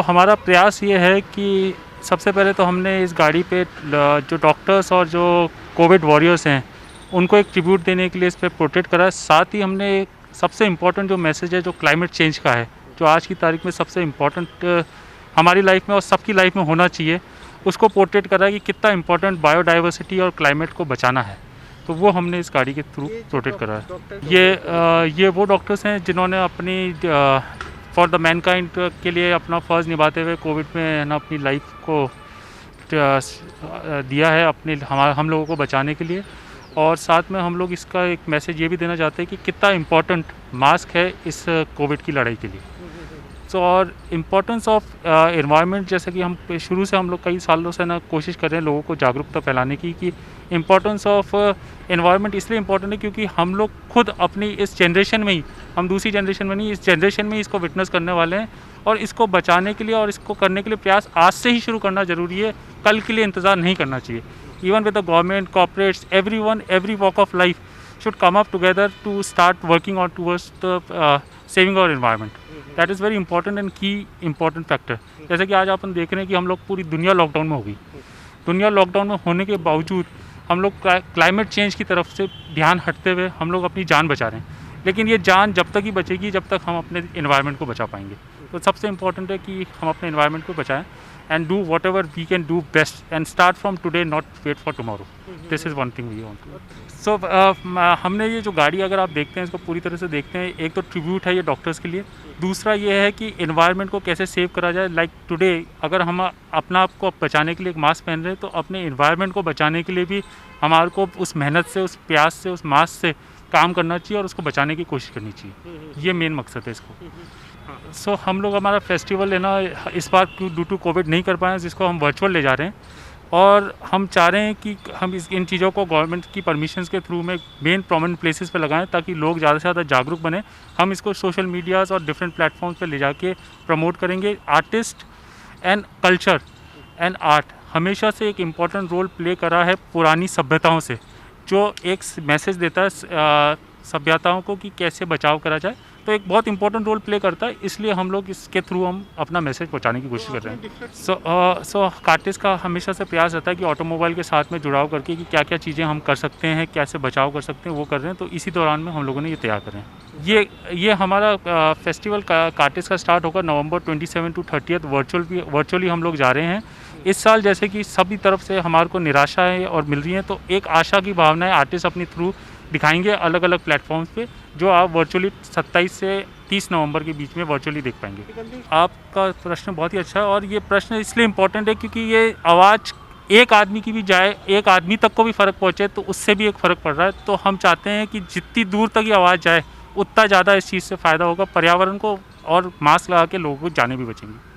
हमारा प्रयास ये है कि सबसे पहले तो हमने इस गाड़ी पे जो डॉक्टर्स और जो कोविड वॉरियर्स हैं उनको एक ट्रिब्यूट देने के लिए इस पे प्रोटेक्ट करा है। साथ ही हमने एक सबसे इम्पोर्टेंट जो मैसेज है जो क्लाइमेट चेंज का है, जो आज की तारीख में सबसे इम्पोर्टेंट हमारी लाइफ में और सबकी लाइफ में होना चाहिए, उसको पोर्ट्रेट करा है कि कितना इम्पोर्टेंट बायोडाइवर्सिटी और क्लाइमेट को बचाना है। तो वो हमने इस गाड़ी के थ्रू प्रोटेक्ट करा है। ये वो डॉक्टर्स हैं जिन्होंने अपनी फॉर द मैनकाइंड के लिए अपना फ़र्ज़ निभाते हुए कोविड में ना अपनी लाइफ को दिया है अपने हम लोगों को बचाने के लिए। और साथ में हम लोग इसका एक मैसेज ये भी देना चाहते हैं कि कितना इम्पोर्टेंट मास्क है इस कोविड की लड़ाई के लिए। और इम्पोर्टेंस ऑफ एनवायरनमेंट, जैसे कि हम शुरू से हम लोग कई सालों से ना कोशिश कर रहे हैं लोगों को जागरूकता फैलाने की कि इम्पोर्टेंस ऑफ एनवायरनमेंट इसलिए इम्पोर्टेंट है क्योंकि हम लोग खुद अपनी इस जनरेशन में ही, हम दूसरी जनरेशन में नहीं, इस जनरेशन में ही इसको विटनेस करने वाले हैं। और इसको बचाने के लिए और इसको करने के लिए प्रयास आज से ही शुरू करना ज़रूरी है, कल के लिए इंतज़ार नहीं करना चाहिए। Even with the government, corporates, everyone, every walk of life should come up together to start working on towards the saving our environment. That is very important and key important factor. जैसे कि आज अपन देख रहे हैं कि हम लोग पूरी दुनिया लॉकडाउन में हो गई। दुनिया लॉकडाउन में होने के बावजूद हम लोग क्लाइमेट चेंज की तरफ से ध्यान हटते हुए हम लोग अपनी जान बचा रहे हैं। लेकिन ये जान जब तक ही बचेगी जब तक हम अपने इन्वायरमेंट को बचा पाएंगे। तो सबसे इम्पोर्टेंट है कि हम अपने इन्वायरमेंट को बचाएं and do whatever we can do best and start from today, not wait for tomorrow. This is one thing we want to. So हमने ये जो गाड़ी अगर आप देखते हैं इसको पूरी तरह से देखते हैं, एक तो ट्रिब्यूट है ये डॉक्टर्स के लिए, दूसरा ये है कि एनवायरनमेंट को कैसे सेव करा जाए। लाइक टुडे अगर हम अपना आप को बचाने के लिए एक मास्क पहन रहे हैं तो अपने एनवायरनमेंट को बचाने के लिए भी हमारे को उस मेहनत से, उस प्यास से, उस मास्क से काम करना चाहिए और उसको बचाने की कोशिश करनी चाहिए। ये मेन मकसद है इसको। हम लोग हमारा फेस्टिवल है ना इस बार ड्यू टू कोविड नहीं कर पाए, जिसको हम वर्चुअल ले जा रहे हैं। और हम चाह रहे हैं कि हम इन चीज़ों को गवर्नमेंट की परमिशंस के थ्रू में मेन प्रोमिनेंट प्लेसेस पे लगाएं ताकि लोग ज़्यादा से ज़्यादा जागरूक बने। हम इसको सोशल मीडियाज़ और डिफरेंट प्लेटफॉर्म्स पे ले जाके प्रमोट करेंगे। Artist and culture and art हमेशा से एक इम्पॉर्टेंट रोल प्ले करा है पुरानी सभ्यताओं से, जो एक मैसेज देता है सभ्यताओं को कि कैसे बचाव करा जाए। तो एक बहुत इंपॉर्टेंट रोल प्ले करता है, इसलिए हम लोग इसके थ्रू हम अपना मैसेज पहुंचाने की कोशिश कर रहे हैं। कार्टिस का हमेशा से प्रयास रहता है कि ऑटोमोबाइल के साथ में जुड़ाव करके कि क्या क्या चीज़ें हम कर सकते हैं, कैसे बचाव कर सकते हैं, वो कर रहे हैं। तो इसी दौरान में हम लोगों ने ये तैयार कर रहे हैं। ये हमारा फेस्टिवल कार्टिस का स्टार्ट होगा नवंबर 27 to 30 वर्चुअली हम लोग जा रहे हैं। इस साल जैसे कि सभी तरफ से हमारे को निराशा है और मिल रही है, तो एक आशा की भावना है आर्टिस्ट अपनी थ्रू दिखाएंगे अलग अलग प्लेटफॉर्म्स पे, जो आप वर्चुअली 27 से 30 नवंबर के बीच में वर्चुअली देख पाएंगे। आपका प्रश्न बहुत ही अच्छा है और ये प्रश्न इसलिए इम्पोर्टेंट है क्योंकि ये आवाज़ एक आदमी की भी जाए, एक आदमी तक को भी फ़र्क पहुँचे तो उससे भी एक फ़र्क पड़ रहा है। तो हम चाहते हैं कि जितनी दूर तक ये आवाज़ जाए उतना ज़्यादा इस चीज़ से फ़ायदा होगा पर्यावरण को, और मास्क लगा के लोगों को जाने भी बचेंगे।